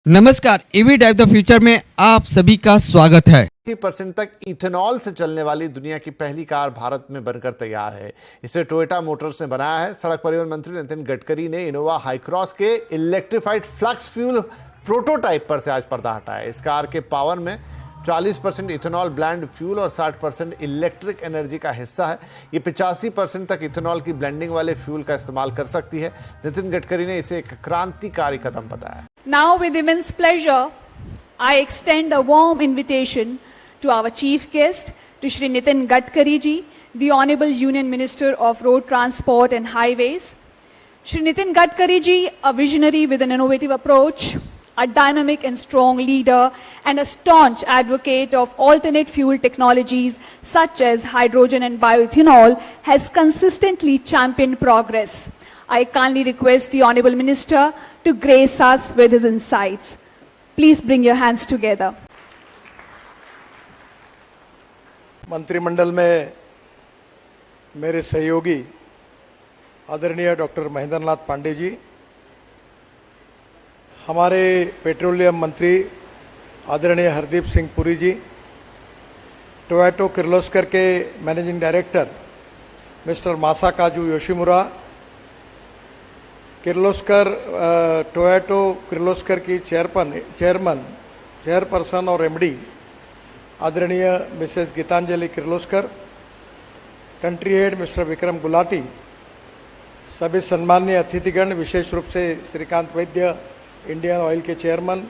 नमस्कार, EV drive the future में आप सभी का स्वागत है। 80% तक इथेनॉल से चलने वाली दुनिया की पहली कार भारत में बनकर तैयार है। इसे टोयोटा मोटर्स ने बनाया है। सड़क परिवहन मंत्री नितिन गडकरी ने इनोवा हाईक्रॉस के इलेक्ट्रिफाइड फ्लक्स फ्यूल प्रोटोटाइप पर से आज पर्दा हटाया। इस कार के पावर में 40% इथेनॉल ब्लेंड फ्यूल और 60% इलेक्ट्रिक एनर्जी का हिस्सा है। ये 85% तक इथेनॉल की ब्लेंडिंग वाले फ्यूल का इस्तेमाल कर सकती है। नितिन गडकरी ने इसे एक क्रांतिकारी कदम बताया। Now, with immense pleasure, I extend a warm invitation to our chief guest, to Shri Nitin Gadkari ji, the Honorable Union Minister of Road Transport and Highways. Shri Nitin Gadkari ji, a visionary with an innovative approach, a dynamic and strong leader, and a staunch advocate of alternate fuel technologies such as hydrogen and bioethanol, has consistently championed progress. I kindly request the Honorable Minister to grace us with his insights. Please bring your hands together. मंत्रिमंडल में मेरे सहयोगी आदरणीय doctor Mahendra Nath Pandey ji, हमारे petroleum मंत्री आदरणीय Hardeep Singh Puri ji, Toyota Kirloskar के managing director mister Masakazu Yoshimura, Toyota Kirloskar की चेयरपर्सन और एमडी आदरणीय Mrs Geetanjali Kirloskar, country head mister Vikram Gulati, सभी सम्माननीय अतिथिगण, विशेष रूप से श्रीकांत वैद्य, इंडियन ऑयल के चेयरमैन,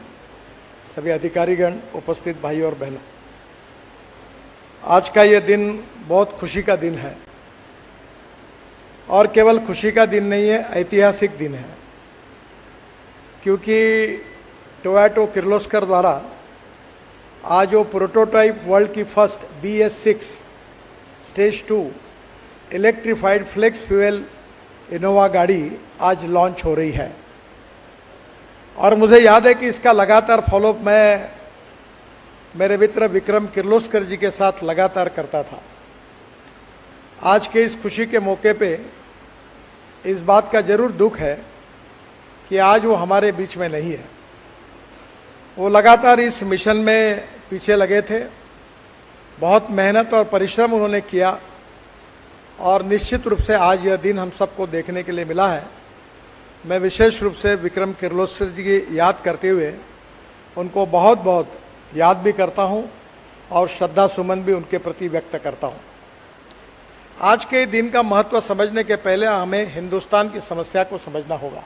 सभी अधिकारीगण, उपस्थित भाई और बहनों, आज का ये दिन बहुत खुशी का दिन है और केवल खुशी का दिन नहीं है, ऐतिहासिक दिन है, क्योंकि टोयोटा किर्लोस्कर द्वारा आज वो प्रोटोटाइप वर्ल्ड की first BS6 stage 2 electrified flex fuel Innova गाड़ी आज लॉन्च हो रही है। और मुझे याद है कि इसका लगातार फॉलोअप मैं मेरे मित्र विक्रम किर्लोस्कर जी के साथ लगातार करता था। आज के इस खुशी के मौके पे इस बात का जरूर दुख है कि आज वो हमारे बीच में नहीं है। वो लगातार इस मिशन में पीछे लगे थे, बहुत मेहनत और परिश्रम उन्होंने किया और निश्चित रूप से आज यह दिन हम सबको देखने के लिए मिला है। मैं विशेष रूप से विक्रम किर्लोस्कर जी की याद करते हुए उनको बहुत बहुत याद भी करता हूं और श्रद्धा सुमन भी उनके प्रति व्यक्त करता हूं। आज के दिन का महत्व समझने के पहले हमें हिंदुस्तान की समस्या को समझना होगा।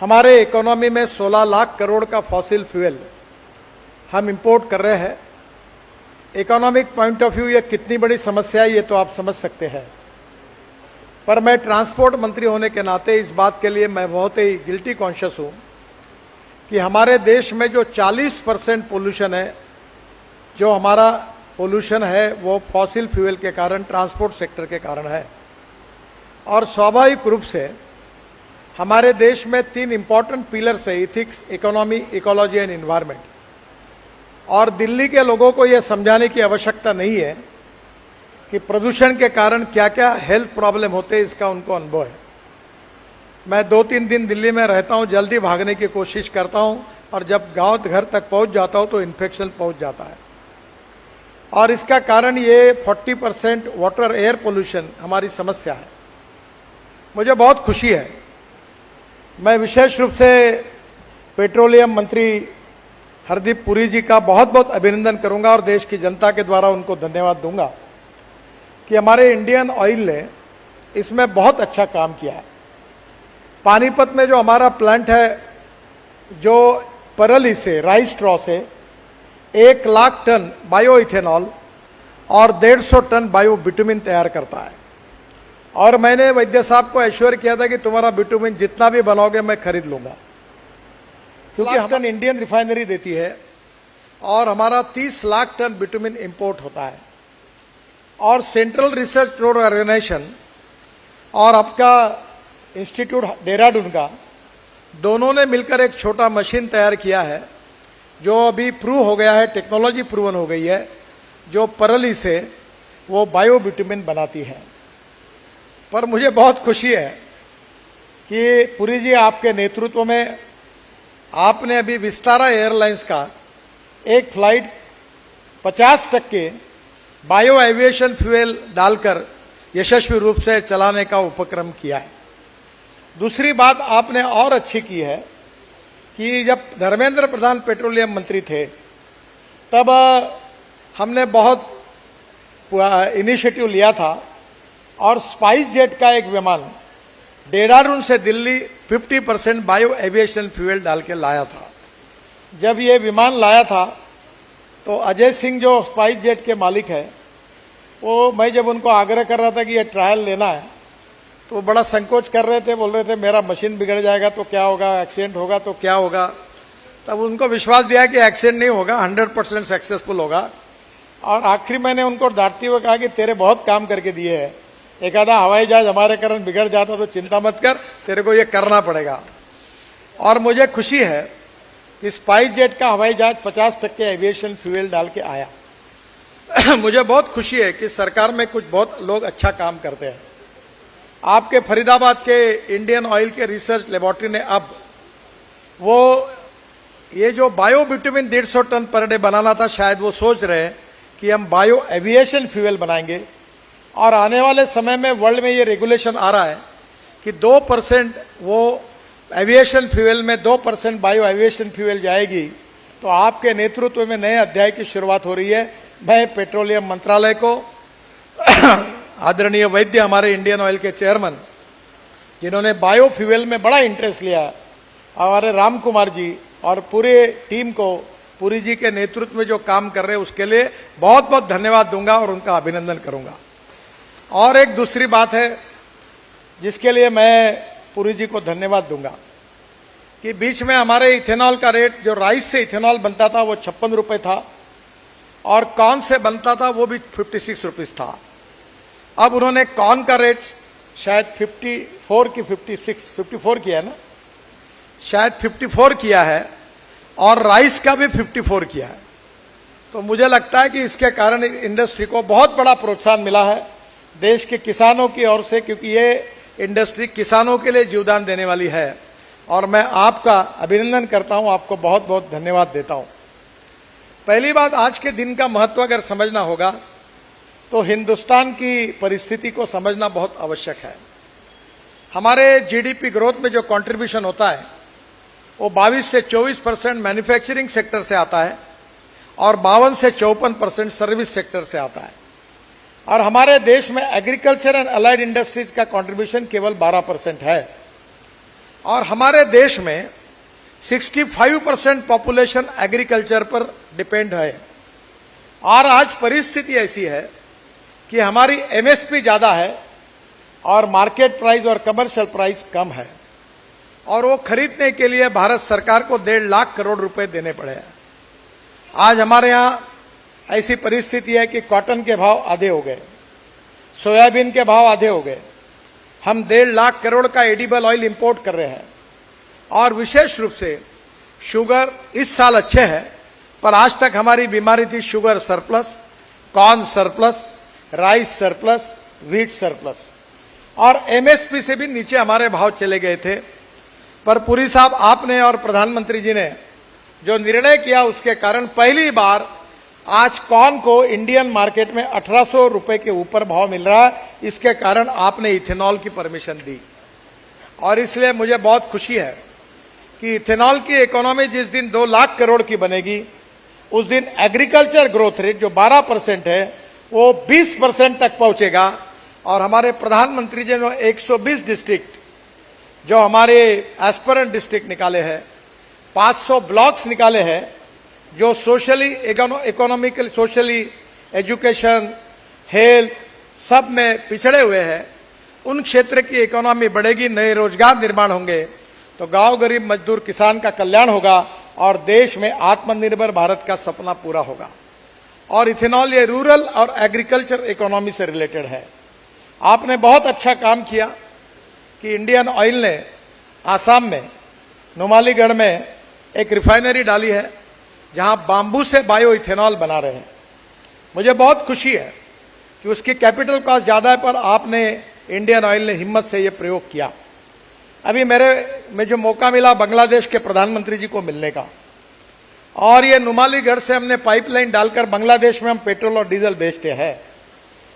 हमारे इकोनॉमी में 16 लाख करोड़ का फॉसिल फ्यूल हम इंपोर्ट कर रहे हैं। इकोनॉमिक पॉइंट ऑफ व्यू ये कितनी बड़ी समस्या है ये तो आप समझ सकते हैं, पर मैं ट्रांसपोर्ट मंत्री होने के नाते इस बात के लिए मैं बहुत ही गिल्टी कॉन्शियस हूँ कि हमारे देश में जो 40% पोल्यूशन है, जो हमारा पोल्यूशन है, वो फॉसिल फ्यूल के कारण, ट्रांसपोर्ट सेक्टर के कारण है। और स्वाभाविक रूप से हमारे देश में 3 इंपॉर्टेंट पिलर्स है, ethics, economy, ecology and environment. और दिल्ली के लोगों को यह समझाने की आवश्यकता नहीं है कि प्रदूषण के कारण क्या क्या हेल्थ प्रॉब्लम होते हैं, इसका उनको अनुभव है। मैं 2-3 दिन दिल्ली में रहता हूँ, जल्दी भागने की कोशिश करता हूँ और जब गांव घर तक पहुँच जाता हूँ तो इन्फेक्शन पहुँच जाता है। और इसका कारण ये 40% वाटर एयर पोल्यूशन हमारी समस्या है। मुझे बहुत खुशी है, मैं विशेष रूप से पेट्रोलियम मंत्री हरदीप पुरी जी का बहुत बहुत अभिनंदन करूंगा और देश की जनता के द्वारा उनको धन्यवाद दूंगा कि हमारे इंडियन ऑयल ने इसमें बहुत अच्छा काम किया है। पानीपत में जो हमारा प्लांट है, जो परली से, राइस स्ट्रॉ से 1 लाख टन बायो इथेनॉल और 150 टन बायो बिटुमिन तैयार करता है। और मैंने वैद्य साहब को एश्योर किया था कि तुम्हारा बिटुमिन जितना भी बनाओगे मैं खरीद लूंगा, क्योंकि हम इंडियन रिफाइनरी देती है और हमारा 30 लाख टन बिटुमिन इंपोर्ट होता है। और सेंट्रल रिसर्च रोड ऑर्गेनाइजेशन और आपका इंस्टीट्यूट देहरादून का, दोनों ने मिलकर एक छोटा मशीन तैयार किया है जो अभी प्रूव हो गया है, टेक्नोलॉजी प्रूवन हो गई है, जो परली से वो बायो बिटुमिन बनाती है। पर मुझे बहुत खुशी है कि पुरी जी आपके नेतृत्व में आपने अभी विस्तारा एयरलाइंस का एक फ्लाइट 50% बायो एविएशन फ्यूल डालकर यशस्वी रूप से चलाने का उपक्रम किया है। दूसरी बात आपने और अच्छी की है कि जब धर्मेंद्र प्रधान पेट्रोलियम मंत्री थे तब हमने बहुत इनिशिएटिव लिया था और स्पाइस जेट का एक विमान देहरादून से दिल्ली 50% बायो एविएशन फ्यूल डाल के लाया था। जब ये विमान लाया था तो अजय सिंह जो स्पाइस जेट के मालिक है, वो मैं जब उनको आग्रह कर रहा था कि ये ट्रायल लेना है तो वो बड़ा संकोच कर रहे थे, बोल रहे थे मेरा मशीन बिगड़ जाएगा तो क्या होगा, एक्सीडेंट होगा तो क्या होगा। तब उनको विश्वास दिया कि एक्सीडेंट नहीं होगा, 100% सक्सेसफुल होगा। और आखिरी मैंने उनको डांटते हुए कहा कि तेरे बहुत काम करके दिए हैं, एक आधा हवाई जहाज हमारे कारण बिगड़ जाता तो चिंता मत कर, तेरे को ये करना पड़ेगा। और मुझे खुशी है कि स्पाइस जेट का हवाई जहाज 50% एविएशन फ्यूल डाल के आया। मुझे बहुत खुशी है कि सरकार में कुछ बहुत लोग अच्छा काम करते हैं। आपके फरीदाबाद के इंडियन ऑयल के रिसर्च लेबोरेटरी ने अब वो ये जो bio bitumen 150 tonne per day बनाना था, शायद वो सोच रहे हैं कि हम बायो एविएशन फ्यूल बनाएंगे। और आने वाले समय में वर्ल्ड में ये रेगुलेशन आ रहा है कि 2% वो एविएशन फ्यूल में 2% बायो एविएशन फ्यूल जाएगी। तो आपके नेतृत्व में नए अध्याय की शुरुआत हो रही है। मैं पेट्रोलियम मंत्रालय को आदरणीय वैद्य हमारे इंडियन ऑयल के चेयरमैन, जिन्होंने बायो फ्यूल में बड़ा इंटरेस्ट लिया, हमारे राम कुमार जी और पूरे टीम को, पुरी जी के नेतृत्व में जो काम कर रहे हैं उसके लिए बहुत बहुत धन्यवाद दूंगा और उनका अभिनंदन करूंगा। और एक दूसरी बात है जिसके लिए मैं पुरी जी को धन्यवाद दूंगा कि बीच में हमारे इथेनॉल का रेट, जो राइस से इथेनॉल बनता था वो 56 रुपए था और कॉर्न से बनता था वो भी 56 रुपीज था। अब उन्होंने कॉर्न का रेट शायद 54 की 54 किया है ना, शायद 54 किया है और राइस का भी 54 किया है। तो मुझे लगता है कि इसके कारण इंडस्ट्री को बहुत बड़ा प्रोत्साहन मिला है देश के किसानों की ओर से, क्योंकि ये इंडस्ट्री किसानों के लिए जीवदान देने वाली है। और मैं आपका अभिनंदन करता हूं, आपको बहुत बहुत धन्यवाद देता हूं। पहली बात, आज के दिन का महत्व अगर समझना होगा तो हिंदुस्तान की परिस्थिति को समझना बहुत आवश्यक है। हमारे जीडीपी ग्रोथ में जो कंट्रीब्यूशन होता है वो 22 से 24% मैन्युफैक्चरिंग सेक्टर से आता है और 52 से 54% सर्विस सेक्टर से आता है। और हमारे देश में एग्रीकल्चर एंड अलाइड इंडस्ट्रीज का कंट्रीब्यूशन केवल 12% है। और हमारे देश में 65% पॉपुलेशन एग्रीकल्चर पर डिपेंड है। और आज परिस्थिति ऐसी है कि हमारी एमएसपी ज्यादा है और मार्केट प्राइस और कमर्शियल प्राइस कम है, और वो खरीदने के लिए भारत सरकार को 1.5 लाख करोड़ रुपए देने पड़े हैं। आज हमारे यहां ऐसी परिस्थिति है कि कॉटन के भाव आधे हो गए, सोयाबीन के भाव आधे हो गए। हम 1.5 लाख करोड़ का एडिबल ऑयल इंपोर्ट कर रहे हैं। और विशेष रूप से शुगर इस साल अच्छे है, पर आज तक हमारी बीमारी थी sugar surplus, corn surplus, rice surplus, wheat surplus, और एमएसपी से भी नीचे हमारे भाव चले गए थे। पर पुरी साहब, आपने और प्रधानमंत्री जी ने जो निर्णय किया उसके कारण पहली बार आज कॉर्न को इंडियन मार्केट में 1800 रुपए के ऊपर भाव मिल रहा है। इसके कारण आपने इथेनॉल की परमिशन दी, और इसलिए मुझे बहुत खुशी है कि इथेनॉल की इकोनॉमी जिस दिन 2 लाख करोड़ की बनेगी, उस दिन एग्रीकल्चर ग्रोथ रेट जो 12% है वो 20% तक पहुंचेगा। और हमारे प्रधानमंत्री जी ने 120 डिस्ट्रिक्ट जो हमारे एस्पिरेंट डिस्ट्रिक्ट निकाले हैं, 500 ब्लॉक्स निकाले हैं जो socially economical, socially, education, health सब में पिछड़े हुए हैं। उन क्षेत्र की इकोनॉमी बढ़ेगी, नए रोजगार निर्माण होंगे, तो गांव गरीब मजदूर किसान का कल्याण होगा और देश में आत्मनिर्भर भारत का सपना पूरा होगा। और इथेनॉल ये रूरल और एग्रीकल्चर इकोनॉमी से रिलेटेड है। आपने बहुत अच्छा काम किया कि इंडियन ऑयल ने आसाम में नुमालीगढ़ में एक रिफाइनरी डाली है जहां बांबू से बायो इथेनॉल बना रहे हैं। मुझे बहुत खुशी है कि उसकी कैपिटल कॉस्ट ज्यादा है, पर आपने, इंडियन ऑयल ने हिम्मत से यह प्रयोग किया। अभी में जो मौका मिला बांग्लादेश के प्रधानमंत्री जी को मिलने का, और ये नुमालीगढ़ से हमने पाइपलाइन डालकर बांग्लादेश में हम पेट्रोल और डीजल बेचते हैं।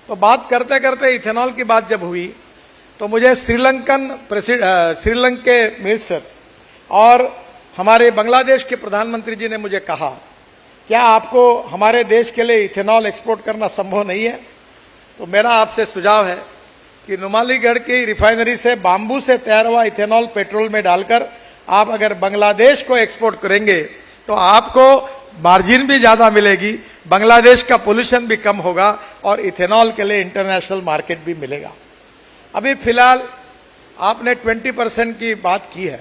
तो बात करते करते इथेनॉल की बात जब हुई तो मुझे श्रीलंका के मिनिस्टर्स और हमारे बांग्लादेश के प्रधानमंत्री जी ने मुझे कहा, क्या आपको हमारे देश के लिए इथेनॉल एक्सपोर्ट करना संभव नहीं है? तो मेरा आपसे सुझाव है कि नुमालीगढ़ की रिफाइनरी से बाम्बू से तैयार हुआ इथेनॉल पेट्रोल में डालकर आप अगर बांग्लादेश को एक्सपोर्ट करेंगे तो आपको मार्जिन भी ज्यादा मिलेगी, बांग्लादेश का पोल्यूशन भी कम होगा और इथेनॉल के लिए इंटरनेशनल मार्केट भी मिलेगा। अभी फिलहाल आपने 20% की बात की है,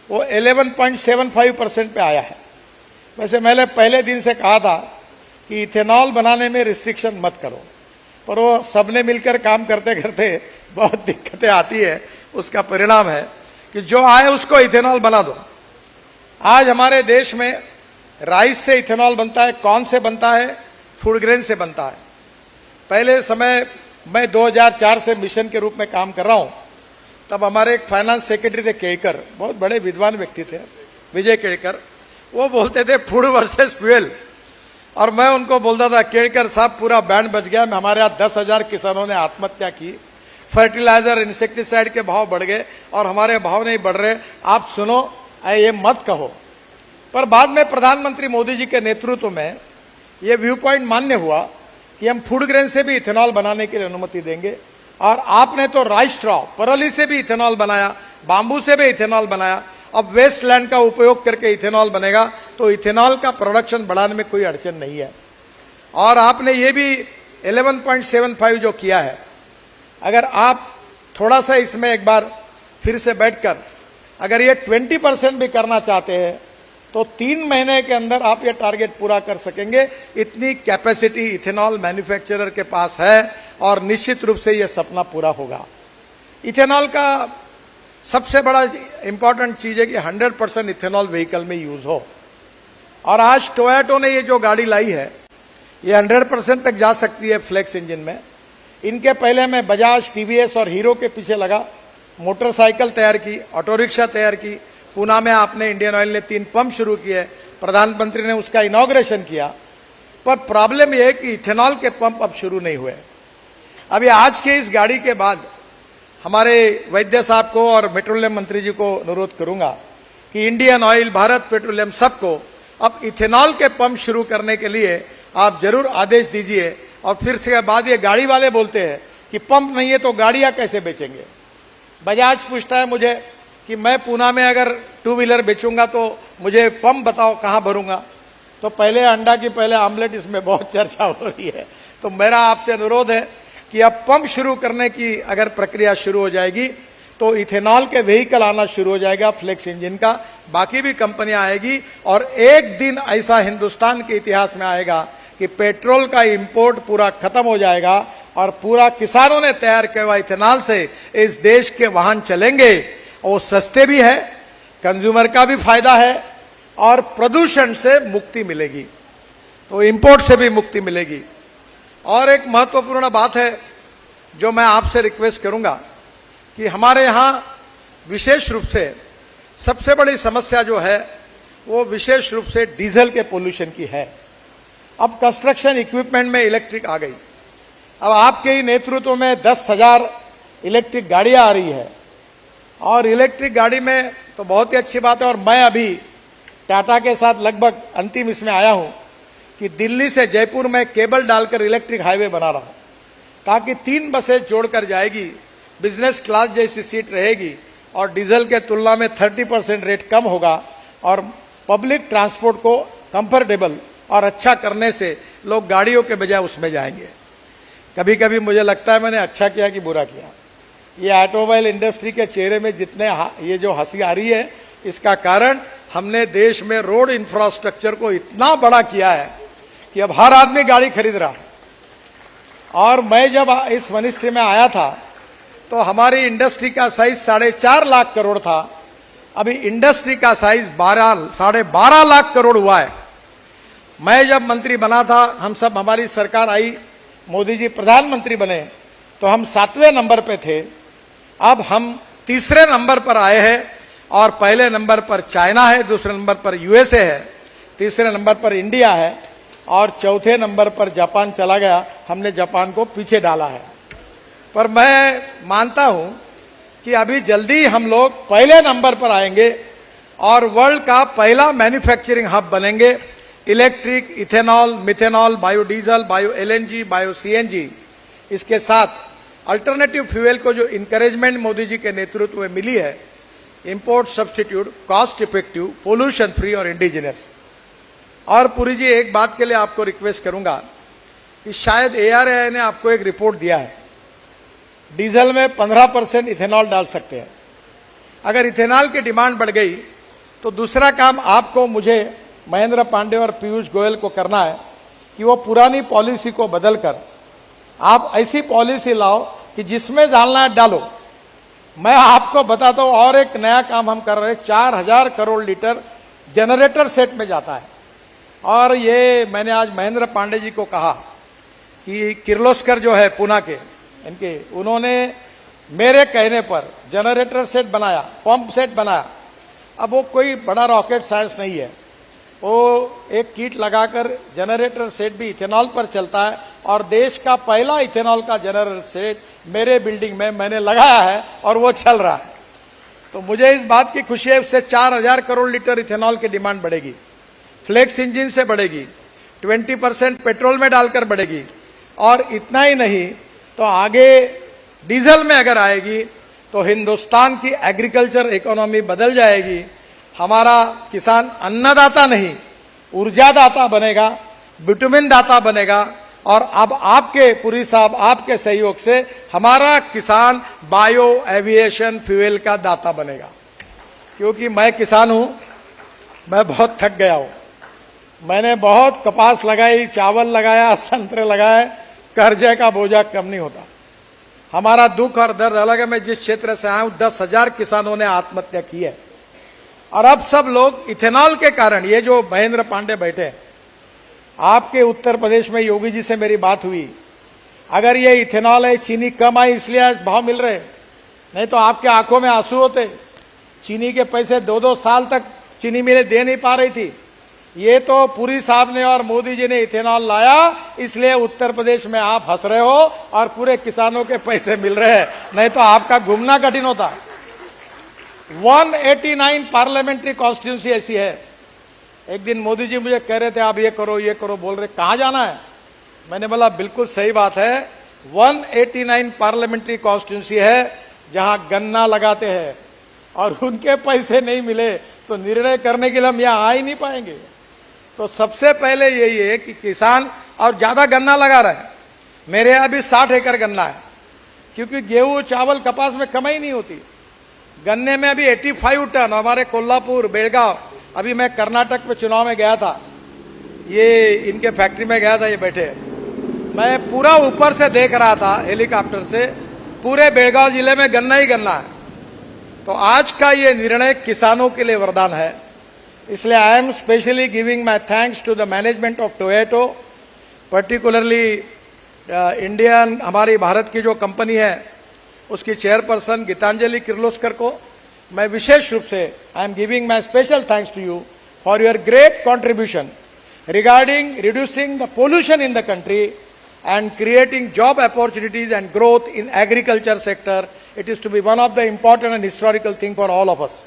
वो 11.75% पे आया है। वैसे मैंने पहले दिन से कहा था कि इथेनॉल बनाने में रिस्ट्रिक्शन मत करो, पर वो सबने मिलकर काम करते करते बहुत दिक्कतें आती है। उसका परिणाम है कि जो आए उसको इथेनॉल बना दो। आज हमारे देश में राइस से इथेनॉल बनता है, कॉर्न से बनता है, फूड ग्रेन से बनता है। पहले समय मैं 2004 से मिशन के रूप में काम कर रहा हूं, तब हमारे एक फाइनेंस सेक्रेटरी थे केड़कर, बहुत बड़े विद्वान व्यक्ति थे, विजय केड़कर। वो बोलते थे फूड वर्सेस फ्यूल, और मैं उनको बोलता था केड़कर साहब पूरा बैंड बच गया, हमारे यहाँ 10,000 किसानों ने आत्महत्या की, फर्टिलाइजर इंसेक्टिसाइड के भाव बढ़ गए और हमारे भाव नहीं बढ़ रहे, आप सुनो, ये मत कहो। पर बाद में प्रधानमंत्री मोदी जी के नेतृत्व में ये व्यू पॉइंट मान्य हुआ कि हम फूड ग्रेन से भी इथेनॉल बनाने के लिए अनुमति देंगे। और आपने तो राइस स्ट्रॉ, परली से भी इथेनॉल बनाया, बाम्बू से भी इथेनॉल बनाया, अब वेस्ट लैंड का उपयोग करके इथेनॉल बनेगा, तो इथेनॉल का प्रोडक्शन बढ़ाने में कोई अड़चन नहीं है। और आपने ये भी 11.75 जो किया है, अगर आप थोड़ा सा इसमें एक बार फिर से बैठकर अगर ये 20% भी करना चाहते हैं तो 3 महीने के अंदर आप ये टारगेट पूरा कर सकेंगे। इतनी कैपेसिटी इथेनॉल मैन्युफैक्चरर के पास है और निश्चित रूप से ये सपना पूरा होगा। इथेनॉल का सबसे बड़ा इंपॉर्टेंट चीज है कि 100% इथेनॉल व्हीकल में यूज हो। और आज टोयोटा ने ये जो गाड़ी लाई है ये 100% तक जा सकती है फ्लेक्स इंजन में। इनके पहले मैं बजाज, टीवीएस और हीरो के पीछे लगा, मोटरसाइकिल तैयार की, ऑटो रिक्शा तैयार की। पूना में आपने इंडियन ऑयल ने 3 पंप शुरू किए, प्रधानमंत्री ने उसका इनॉग्रेशन किया। पर प्रॉब्लम यह है कि इथेनॉल के पंप अब शुरू नहीं हुए। अभी आज के इस गाड़ी के बाद हमारे वैद्य साहब को और पेट्रोलियम मंत्री जी को अनुरोध करूंगा कि इंडियन ऑयल, भारत पेट्रोलियम, सबको अब इथेनॉल के पंप शुरू करने के लिए आप जरूर आदेश दीजिए। और फिर से बाद ये गाड़ी वाले बोलते हैं कि पंप नहीं है तो गाड़ियां कैसे बेचेंगे। बजाज पूछता है मुझे कि मैं पूना में अगर 2 व्हीलर बेचूंगा तो मुझे पंप बताओ कहां भरूंगा। तो पहले अंडा की पहले आमलेट, इसमें बहुत चर्चा हो रही है। तो मेरा आपसे अनुरोध है कि अब पंप शुरू करने की अगर प्रक्रिया शुरू हो जाएगी तो इथेनॉल के व्हीकल आना शुरू हो जाएगा, फ्लेक्स इंजन का, बाकी भी कंपनियां आएगी। और एक दिन ऐसा हिंदुस्तान के इतिहास में आएगा कि पेट्रोल का इंपोर्ट पूरा खत्म हो जाएगा और पूरा किसानों ने तैयार किया हुआ इथेनॉल से इस देश के वाहन चलेंगे। वो सस्ते भी है, कंज्यूमर का भी फायदा है और प्रदूषण से मुक्ति मिलेगी, तो इंपोर्ट से भी मुक्ति मिलेगी। और एक महत्वपूर्ण बात है जो मैं आपसे रिक्वेस्ट करूंगा कि हमारे यहां विशेष रूप से सबसे बड़ी समस्या जो है वो विशेष रूप से डीजल के पोल्यूशन की है। अब कंस्ट्रक्शन इक्विपमेंट में इलेक्ट्रिक आ गई। अब आपके ही नेतृत्व में 10,000 इलेक्ट्रिक गाड़ियां आ रही है और इलेक्ट्रिक गाड़ी में तो बहुत ही अच्छी बात है। और मैं अभी टाटा के साथ लगभग अंतिम इसमें आया हूं कि दिल्ली से जयपुर में केबल डालकर इलेक्ट्रिक हाईवे बना रहा हूं ताकि 3 बसें जोड़कर जाएगी, बिजनेस क्लास जैसी सीट रहेगी और डीजल के तुलना में 30% रेट कम होगा और पब्लिक ट्रांसपोर्ट को कंफर्टेबल और अच्छा करने से लोग गाड़ियों के बजाय उसमें जाएंगे। कभी कभी मुझे लगता है मैंने अच्छा किया कि बुरा किया। ये ऑटोमोबाइल इंडस्ट्री के चेहरे में जितने ये जो हंसी आ रही है, इसका कारण हमने देश में रोड इंफ्रास्ट्रक्चर को इतना बड़ा किया है कि अब हर आदमी गाड़ी खरीद रहा है। और मैं जब इस मिनिस्ट्री में आया था तो हमारी इंडस्ट्री का साइज 4.5 लाख करोड़ था, अभी इंडस्ट्री का साइज 12.5 लाख करोड़ हुआ है। मैं जब मंत्री बना था, हम सब, हमारी सरकार आई, मोदी जी प्रधानमंत्री बने तो हम 7वें नंबर पे थे। अब हम तीसरे नंबर पर आए हैं और पहले नंबर पर चाइना है, दूसरे नंबर पर यूएसए है, तीसरे नंबर पर इंडिया है और चौथे नंबर पर जापान चला गया। हमने जापान को पीछे डाला है। पर मैं मानता हूं कि अभी जल्दी हम लोग पहले नंबर पर आएंगे और वर्ल्ड का पहला मैन्युफैक्चरिंग हब बनेंगे। Electric, ethanol, methanol, biodiesel, bio LNG, bio CNG, इसके साथ अल्टरनेटिव फ्यूल को जो इंकरेजमेंट मोदी जी के नेतृत्व में मिली है, import substitute, cost effective, pollution free और इंडिजिनस। और पुरी जी, एक बात के लिए आपको रिक्वेस्ट करूंगा कि शायद ARAI ने आपको एक रिपोर्ट दिया है, डीजल में 15% इथेनॉल डाल सकते हैं। अगर इथेनॉल की डिमांड बढ़ गई तो दूसरा काम आपको, मुझे, महेंद्र पांडे और पीयूष गोयल को करना है कि वो पुरानी पॉलिसी को बदलकर आप ऐसी पॉलिसी लाओ कि जिसमें डालना है डालो। मैं आपको बताता हूं, और एक नया काम हम कर रहे हैं, 4000 करोड़ लीटर जनरेटर सेट में जाता है। और ये मैंने आज महेंद्र पांडे जी को कहा कि किर्लोस्कर जो है पूना के, इनके, उन्होंने मेरे कहने पर जनरेटर सेट बनाया, पंप सेट बनाया। अब वो कोई बड़ा रॉकेट साइंस नहीं है, वो एक किट लगाकर जनरेटर सेट भी इथेनॉल पर चलता है और देश का पहला इथेनॉल का जनरेटर सेट मेरे बिल्डिंग में मैंने लगाया है और वो चल रहा है। तो मुझे इस बात की खुशी है, उससे 4000 करोड़ लीटर इथेनॉल की डिमांड बढ़ेगी, फ्लेक्स इंजन से बढ़ेगी, 20% पेट्रोल में डालकर बढ़ेगी। और इतना ही नहीं तो आगे डीजल में अगर आएगी तो हिंदुस्तान की एग्रीकल्चर इकोनॉमी बदल जाएगी। हमारा किसान अन्नदाता नहीं, ऊर्जादाता बनेगा, विटामिन दाता बनेगा। और अब आपके, पुरी साहब, आपके सहयोग से हमारा किसान बायो एविएशन फ्यूल का दाता बनेगा। क्योंकि मैं किसान हूं, मैं बहुत थक गया हूं। मैंने बहुत कपास लगाई, चावल लगाया, संतरे लगाए, कर्जे का बोझा कम नहीं होता। हमारा दुख और दर्द अलग है। मैं जिस क्षेत्र से आया हूं, 10,000 किसानों ने आत्महत्या की है। और अब सब लोग इथेनॉल के कारण, ये जो महेंद्र पांडे बैठे, आपके उत्तर प्रदेश में योगी जी से मेरी बात हुई, अगर ये इथेनॉल है, चीनी कम आई इसलिए आज भाव मिल रहे, नहीं तो आपके आंखों में आंसू होते। चीनी के पैसे 2-2 साल तक चीनी मिलें दे नहीं पा रही थी। ये तो पुरी साहब ने और मोदी जी ने इथेनॉल लाया, इसलिए उत्तर प्रदेश में आप हंस रहे हो और पूरे किसानों के पैसे मिल रहे हैं, नहीं तो आपका घूमना कठिन होता। 189 पार्लियामेंट्री कॉन्स्टिट्यूंसी ऐसी है। एक दिन मोदी जी मुझे कह रहे थे, आप ये करो बोल रहे, कहां जाना है? मैंने बोला बिल्कुल सही बात है, 189 पार्लियामेंट्री कॉन्स्टिट्यूंसी है जहां गन्ना लगाते हैं और उनके पैसे नहीं मिले तो निर्णय करने के लिए हम यहां आ ही नहीं पाएंगे। तो सबसे पहले यही है कि किसान और ज्यादा गन्ना लगा रहा है। मेरे यहां भी 60 एकड़ गन्ना है, क्योंकि गेहूं, चावल, कपास में कमाई नहीं होती। गन्ने में अभी 85 टन हमारे कोल्हापुर, बेलगांव, अभी मैं कर्नाटक में चुनाव में गया था, ये इनके फैक्ट्री में गया था, ये बैठे, मैं पूरा ऊपर से देख रहा था हेलीकॉप्टर से, पूरे बेलगांव जिले में गन्ना ही गन्ना है। तो आज का ये निर्णय किसानों के लिए वरदान है। इसलिए I am specially giving my thanks to the management of Toyota, particularly Indian, हमारी भारत की जो कंपनी है उसकी चेयरपर्सन गीतांजलि किर्लोस्कर को मैं विशेष रूप से I am giving my special thanks to you for your great contribution regarding reducing the pollution in the country and creating job opportunities and growth in agriculture sector. It is to be one of the important and historical thing for all of us.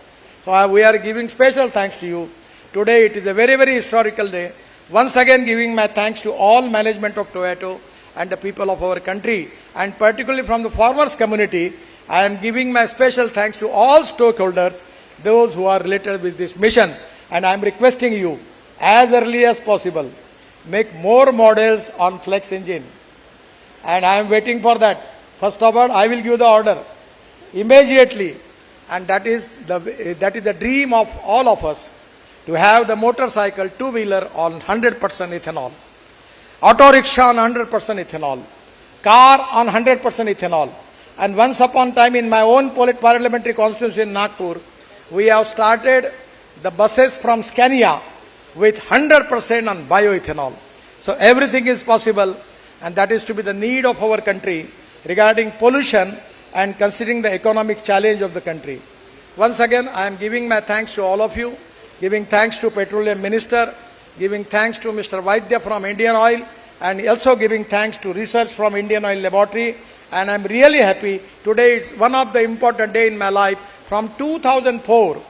So we are giving special thanks to you. Today it is a very, very historical day. Once again giving my thanks to all management of Toyota and the people of our country, and particularly from the farmers community. I am giving my special thanks to all stakeholders, those who are related with this mission, and I am requesting you as early as possible, make more models on flex engine, and I am waiting for that. First of all, I will give the order immediately, and that is the dream of all of us, to have the motorcycle, two-wheeler on 100% ethanol, auto rickshaw on 100% ethanol, car on 100% ethanol. And once upon a time in my own parliamentary constituency in Nagpur, we have started the buses from Scania with 100% on bioethanol. So everything is possible, and that is to be the need of our country regarding pollution. and considering the economic challenge of the country. Once again, I am giving my thanks to all of you, giving thanks to Petroleum Minister, giving thanks to Mr. Vaidya from Indian Oil, and also giving thanks to research from Indian Oil Laboratory. And I am really happy. Today is one of the important day in my life. From 2004,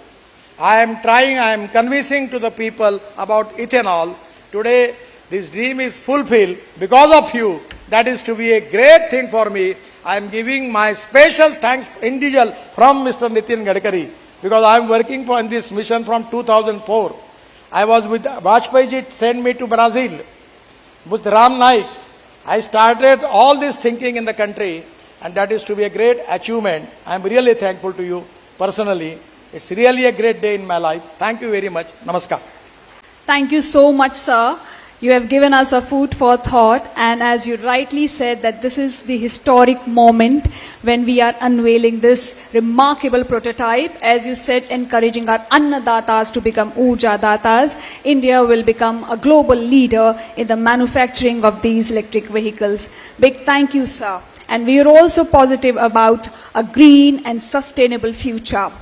I am convincing to the people about ethanol. Today, this dream is fulfilled because of you. That is to be a great thing for me. I am giving my special thanks individual from Mr. Nitin Gadkari, because I am working on this mission from 2004. I was with Vajpayee ji, sent me to Brazil. With Ram Naik, I started all this thinking in the country, and that is to be a great achievement. I am really thankful to you personally. It's really a great day in my life. Thank you very much. Namaskar. Thank you so much, sir. You have given us a food for thought, and as you rightly said, that this is the historic moment when we are unveiling this remarkable prototype. As you said, encouraging our Annadatas to become Urja Datas, India will become a global leader in the manufacturing of these electric vehicles. Big thank you, sir. And we are also positive about a green and sustainable future.